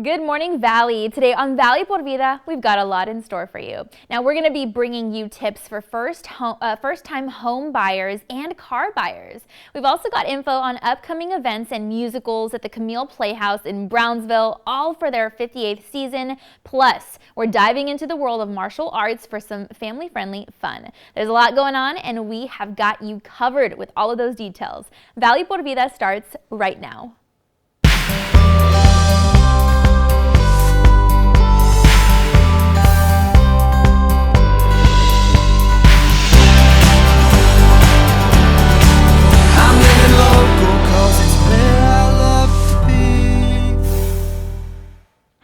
Good morning, Valley. Today on Valley Por Vida, we've got a lot in store for you. Now, we're going to be bringing you tips for first-time home buyers and car buyers. We've also got info on upcoming events and musicals at the Camille Playhouse in Brownsville, all for their 58th season. Plus, we're diving into the world of martial arts for some family-friendly fun. There's a lot going on, and we have got you covered with all of those details. Valley Por Vida starts right now.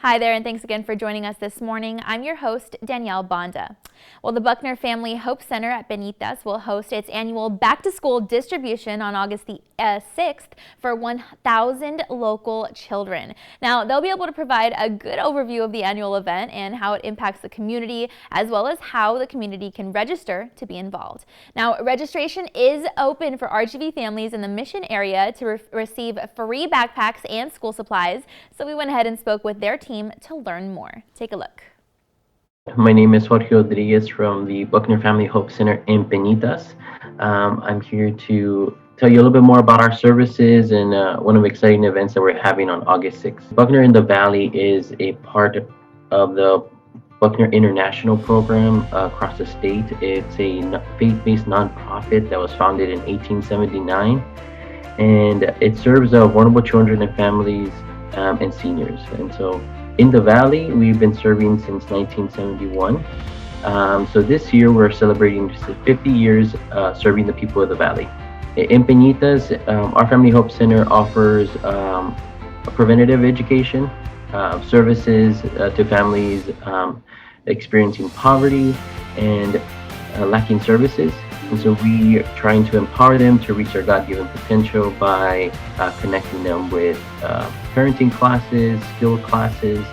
Hi there, and thanks again for joining us this morning. I'm your host, Danielle Banda. Well, the Buckner Family Hope Center at Benitez will host its annual back-to-school distribution on August the 6th for 1,000 local children. Now, they'll be able to provide a good overview of the annual event and how it impacts the community, as well as how the community can register to be involved. Now, registration is open for RGV families in the Mission area to receive free backpacks and school supplies, so we went ahead and spoke with their team to learn more. Take a look. My name is Jorge Rodriguez from the Buckner Family Hope Center in Benitez. I'm here to tell you a little bit more about our services and one of the exciting events that we're having on August 6th. Buckner in the Valley is a part of the Buckner International program across the state. It's a faith-based nonprofit that was founded in 1879, and it serves vulnerable children and families and seniors. And so in the Valley, we've been serving since 1971. So this year we're celebrating 50 years serving the people of the Valley. In Benitez, our Family Hope Center offers a preventative education, services to families experiencing poverty and lacking services. And so we are trying to empower them to reach their God-given potential by connecting them with parenting classes, skill classes.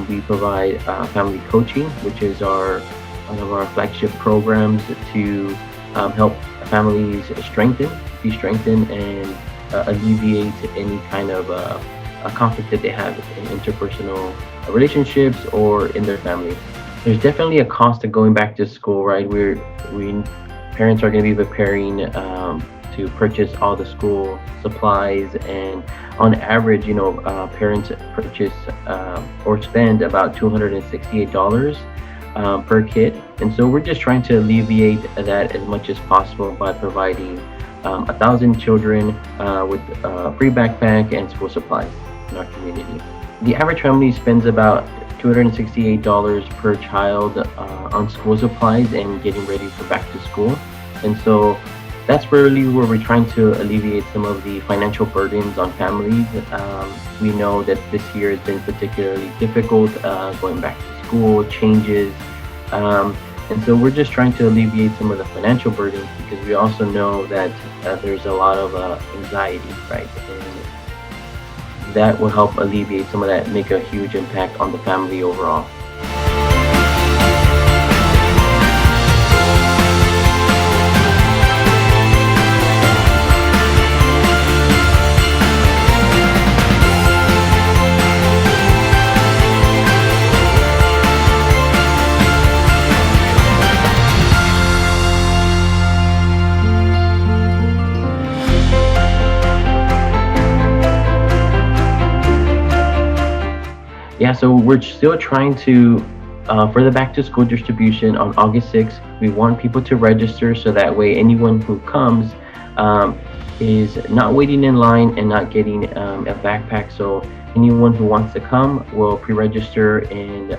We provide family coaching, which is one of our flagship programs to help families be strengthened, and alleviate any kind of a conflict that they have in interpersonal relationships or in their family. There's definitely a cost to going back to school, right? Parents are going to be preparing to purchase all the school supplies, and on average, parents purchase or spend about $268 per kid. And so we're just trying to alleviate that as much as possible by providing 1,000 children with a free backpack and school supplies in our community. The average family spends about $268 per child on school supplies and getting ready for back to school. And so that's really where we're trying to alleviate some of the financial burdens on families. We know that this year has been particularly difficult, going back to school, changes. And so we're just trying to alleviate some of the financial burdens, because we also know that there's a lot of anxiety, right? And that will help alleviate some of that, make a huge impact on the family overall. Yeah, so we're still trying to, for the back to school distribution on August 6th, we want people to register so that way anyone who comes is not waiting in line and not getting a backpack. So anyone who wants to come will pre-register in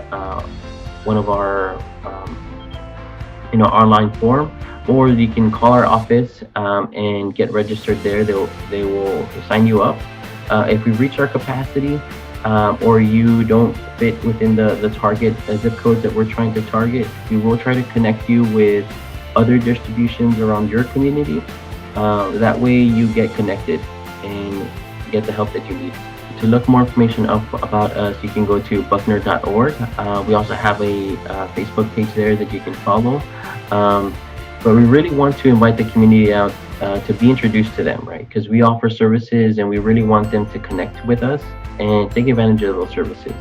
one of our online form, or you can call our office and get registered there. They will sign you up. If we reach our capacity, or you don't fit within the target zip codes that we're trying to target, we will try to connect you with other distributions around your community. That way you get connected and get the help that you need. To look more information up about us, you can go to buckner.org. We also have a Facebook page there that you can follow. But we really want to invite the community out to be introduced to them, right? Because we offer services and we really want them to connect with us and take advantage of those services.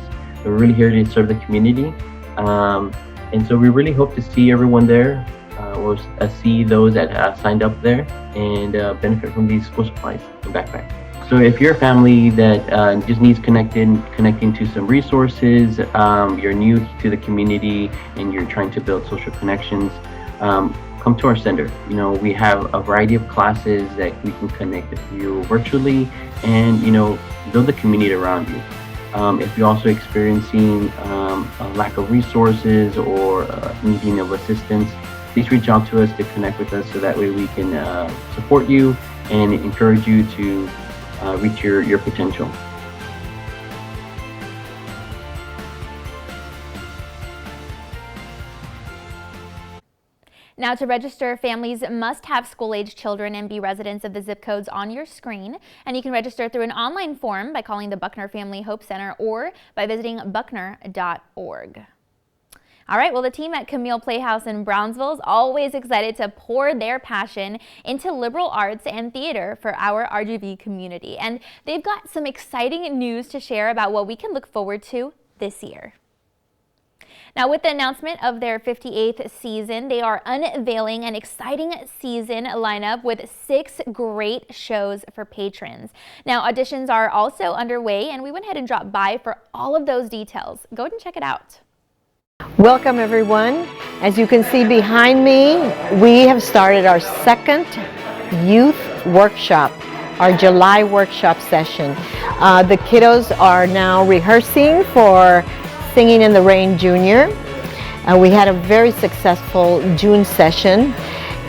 We're really here to serve the community. And so we really hope to see everyone there, or see those that signed up there and benefit from these school supplies and backpacks. So if you're a family that just needs connecting to some resources, you're new to the community and you're trying to build social connections, come to our center. You know, we have a variety of classes that we can connect with you virtually and, you know, build a community around you. If you're also experiencing a lack of resources or needing of assistance, please reach out to us to connect with us so that way we can support you and encourage you to reach your potential. Now, to register, families must have school-age children and be residents of the zip codes on your screen. And you can register through an online form by calling the Buckner Family Hope Center or by visiting buckner.org. All right, well, the team at Camille Playhouse in Brownsville is always excited to pour their passion into liberal arts and theater for our RGV community. And they've got some exciting news to share about what we can look forward to this year. Now, with the announcement of their 58th season, they are unveiling an exciting season lineup with 6 great shows for patrons. Now, auditions are also underway, and we went ahead and dropped by for all of those details. Go ahead and check it out. Welcome everyone. As you can see behind me, we have started our second youth workshop, our July workshop session. The kiddos are now rehearsing for Singing in the Rain Junior. We had a very successful June session,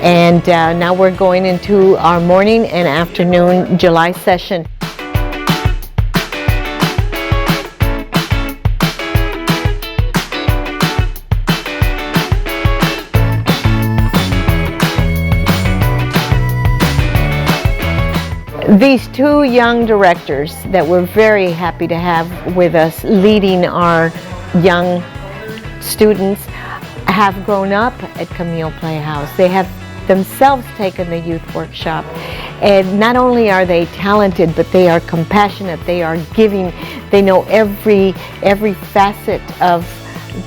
and now we're going into our morning and afternoon July session. These 2 young directors that we're very happy to have with us leading our young students have grown up at Camille Playhouse. They have themselves taken the youth workshop, and not only are they talented, but they are compassionate, they are giving, they know every facet of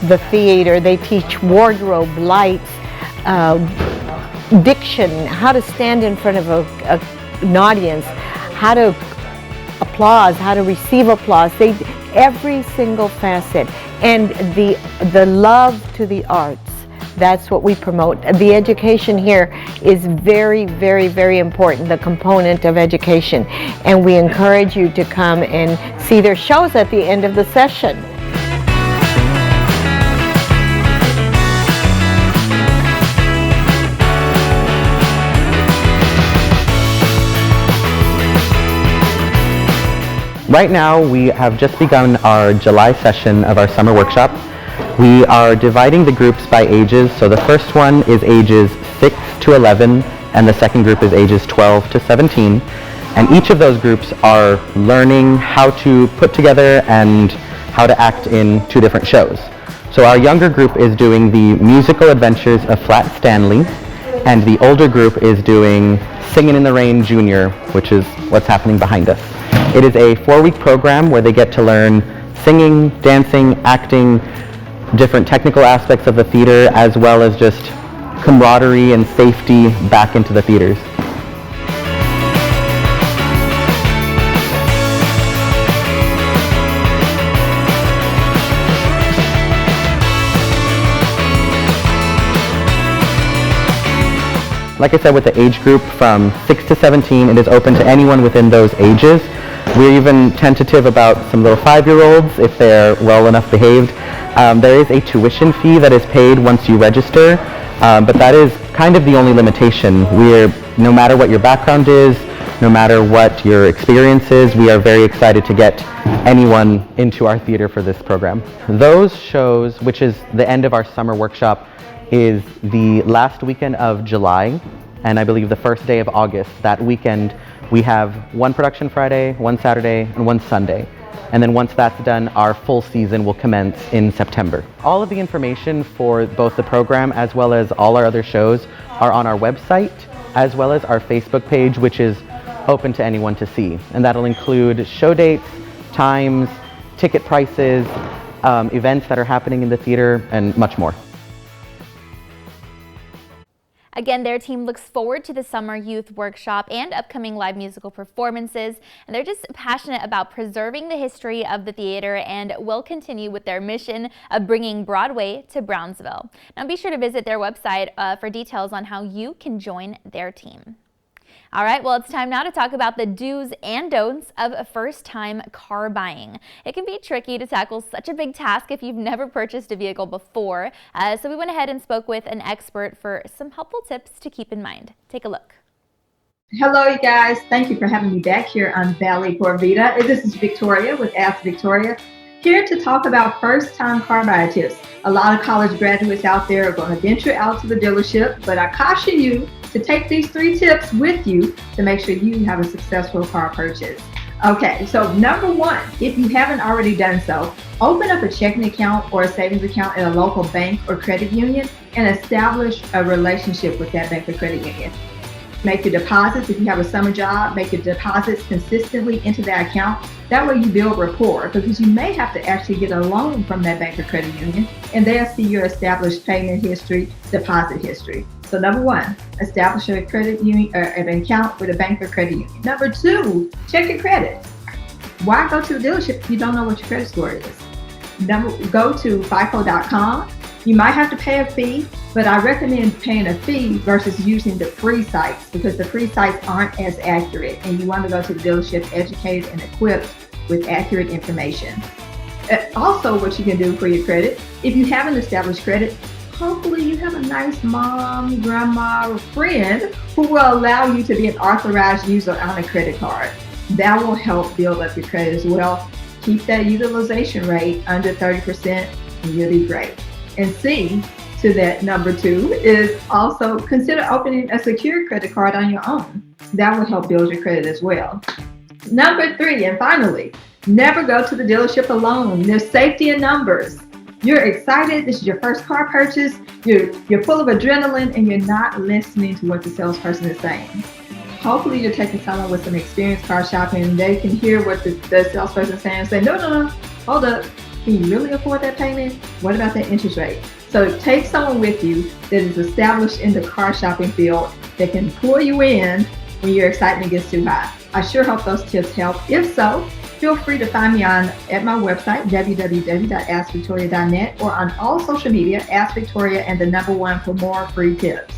the theater. They teach wardrobe, lights, diction, how to stand in front of an audience, how to applause, how to receive applause. Every single facet, and the love to the arts. That's what we promote. The education here is very, very, very important, the component of education, and we encourage you to come and see their shows at the end of the session. Right now, we have just begun our July session of our summer workshop. We are dividing the groups by ages. So the first one is ages 6 to 11, and the second group is ages 12 to 17. And each of those groups are learning how to put together and how to act in 2 different shows. So our younger group is doing the musical adventures of Flat Stanley, and the older group is doing Singing in the Rain Junior, which is what's happening behind us. It is a 4-week program where they get to learn singing, dancing, acting, different technical aspects of the theater, as well as just camaraderie and safety back into the theaters. Like I said, with the age group from 6 to 17, it is open to anyone within those ages. We're even tentative about some little 5-year-olds if they're well enough behaved. There is a tuition fee that is paid once you register, but that is kind of the only limitation. No matter what your background is, no matter what your experience is, we are very excited to get anyone into our theater for this program. Those shows, which is the end of our summer workshop, is the last weekend of July, and I believe the first day of August. That weekend we have 1 production Friday, 1 Saturday, and 1 Sunday. And then once that's done, our full season will commence in September. All of the information for both the program as well as all our other shows are on our website, as well as our Facebook page, which is open to anyone to see. And that'll include show dates, times, ticket prices, events that are happening in the theater, and much more. Again, their team looks forward to the Summer Youth Workshop and upcoming live musical performances, and they're just passionate about preserving the history of the theater and will continue with their mission of bringing Broadway to Brownsville. Now be sure to visit their website for details on how you can join their team. All right, well, it's time now to talk about the do's and don'ts of first-time car buying. It can be tricky to tackle such a big task if you've never purchased a vehicle before, so we went ahead and spoke with an expert for some helpful tips to keep in mind. Take a look. Hello, you guys. Thank you for having me back here on Valley Por Vida. This is Victoria with Ask Victoria, here to talk about first-time car buyer tips. A lot of college graduates out there are going to venture out to the dealership, but I caution you to take these 3 tips with you to make sure you have a successful car purchase. Okay, so number 1, if you haven't already done so, open up a checking account or a savings account at a local bank or credit union and establish a relationship with that bank or credit union. Make your deposits. If you have a summer job, make your deposits consistently into that account. That way you build rapport, because you may have to actually get a loan from that bank or credit union, and they'll see your established payment history, deposit history. So number 1, establish a credit union or an account with a bank or credit union. Number 2, check your credit. Why go to the dealership if you don't know what your credit score is? Go to FICO.com. You might have to pay a fee, but I recommend paying a fee versus using the free sites, because the free sites aren't as accurate, and you want to go to the dealership educated and equipped with accurate information. Also, what you can do for your credit, if you haven't established credit, hopefully you have a nice mom, grandma, or friend who will allow you to be an authorized user on a credit card. That will help build up your credit as well. Keep that utilization rate under 30% and you'll be great. And C, to that number 2, is also consider opening a secure credit card on your own. That will help build your credit as well. Number 3, and finally, never go to the dealership alone. There's safety in numbers. You're excited, this is your first car purchase, you're full of adrenaline, and you're not listening to what the salesperson is saying. Hopefully you're taking someone with some experience car shopping, and they can hear what the salesperson is saying and say, no, hold up. Can you really afford that payment? What about that interest rate? So take someone with you that is established in the car shopping field that can pull you in when your excitement gets too high. I sure hope those tips help. If so, feel free to find me at my website, www.askvictoria.net, or on all social media, Ask Victoria and the number 1 for more free tips.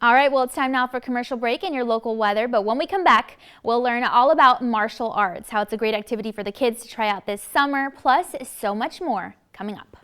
All right, well, it's time now for a commercial break and your local weather. But when we come back, we'll learn all about martial arts, how it's a great activity for the kids to try out this summer, plus so much more coming up.